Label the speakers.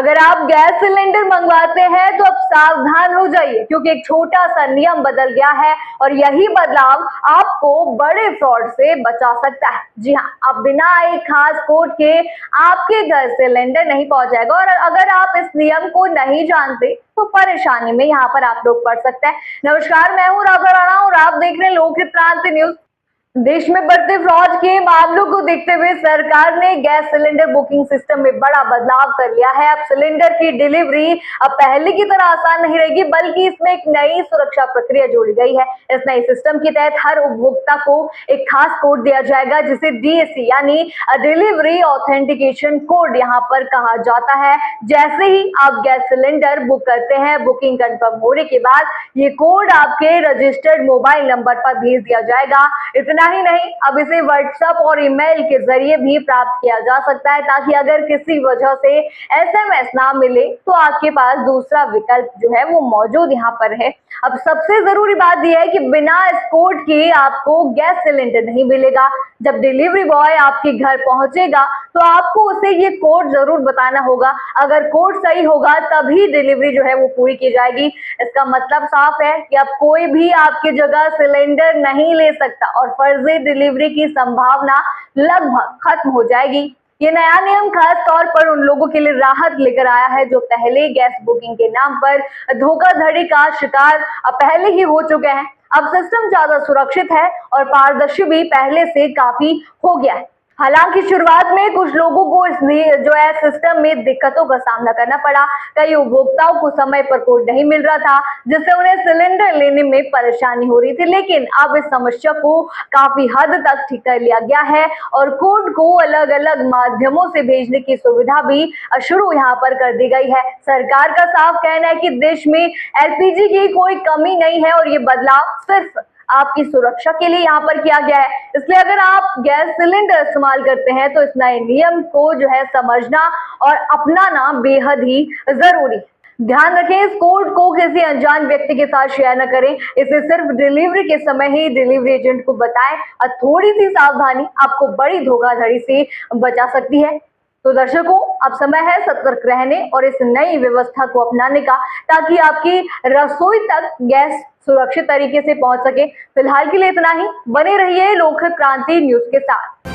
Speaker 1: अगर आप gas cylinder मंगवाते हैं तो अब सावधान हो जाइए, क्योंकि एक छोटा सा नियम बदल गया है और यही बदलाव आपको बड़े फ्रॉड से बचा सकता है। जी हाँ, अब बिना एक खास कोड के आपके घर सिलेंडर नहीं पहुंच जाएगा। और अगर आप इस नियम को नहीं जानते तो परेशानी में यहाँ पर आप लोग पड़ सकते हैं। नमस्कार, मैं हूँ राधा राणा और आप देख रहे हैं लोकहित क्रांति न्यूज। देश में बढ़ते फ्रॉड के मामलों को देखते हुए सरकार ने गैस सिलेंडर बुकिंग सिस्टम में बड़ा बदलाव कर लिया है। अब सिलेंडर की डिलीवरी अब पहले की तरह आसान नहीं रहेगी, बल्कि इसमें एक नई सुरक्षा प्रक्रिया जोड़ी गई है। इस नए सिस्टम के तहत हर उपभोक्ता को एक खास कोड दिया जाएगा, जिसे डीएसी यानी डिलीवरी ऑथेंटिकेशन कोड यहाँ पर कहा जाता है। जैसे ही आप गैस सिलेंडर बुक करते हैं, बुकिंग कंफर्म होने के बाद ये कोड आपके रजिस्टर्ड मोबाइल नंबर पर भेज दिया जाएगा। इतना ही नहीं, अब इसे व्हाट्सएप और ईमेल के जरिए भी प्राप्त किया जा सकता है, ताकि अगर किसी वजह से एसएमएस ना मिले तो आपके पास दूसरा विकल्प जो है वो मौजूद यहाँ पर है। अब सबसे जरूरी बात यह है कि बिना इस कोड के आपको गैस सिलेंडर नहीं मिलेगा। जब डिलीवरी बॉय आपके घर पहुंचेगा तो आपको उसे ये कोड जरूर बताना होगा। अगर कोड सही होगा तभी डिलीवरी जो है वो पूरी की जाएगी। इसका मतलब साफ है कि अब कोई भी आपकी जगह सिलेंडर नहीं ले सकता और फर्जी डिलीवरी की संभावना लगभग खत्म हो जाएगी। ये नया नियम खास तौर पर उन लोगों के लिए राहत लेकर आया है जो पहले गैस बुकिंग के नाम पर धोखाधड़ी का शिकार पहले ही हो चुके हैं। अब सिस्टम ज्यादा सुरक्षित है और पारदर्शी भी पहले से काफी हो गया है। हालांकि शुरुआत में कुछ लोगों को इस जो है सिस्टम में दिक्कतों का सामना करना पड़ा। कई उपभोक्ताओं को समय पर कोड नहीं मिल रहा था, जिससे उन्हें सिलेंडर लेने में परेशानी हो रही थी। लेकिन अब इस समस्या को काफी हद तक ठीक कर लिया गया है और कोड को अलग अलग माध्यमों से भेजने की सुविधा भी शुरू यहाँ पर कर दी गई है। सरकार का साफ कहना है कि देश में एलपीजी की कोई कमी नहीं है और ये बदलाव सिर्फ आपकी सुरक्षा के लिए यहाँ पर किया गया है। इसलिए अगर आप गैस सिलेंडर इस्तेमाल करते हैं तो इस नए नियम को जो है समझना और अपनाना बेहद ही जरूरी है। ध्यान रखें, इस कोड को किसी अनजान व्यक्ति के साथ शेयर न करें। इसे सिर्फ डिलीवरी के समय ही डिलीवरी एजेंट को बताएं और थोड़ी सी सावधानी आपको बड़ी धोखाधड़ी से बचा सकती है। तो दर्शकों, अब समय है सतर्क रहने और इस नई व्यवस्था को अपनाने का, ताकि आपकी रसोई तक गैस सुरक्षित तरीके से पहुंच सके। फिलहाल के लिए इतना ही। बने रहिए लोकहित क्रांति न्यूज के साथ।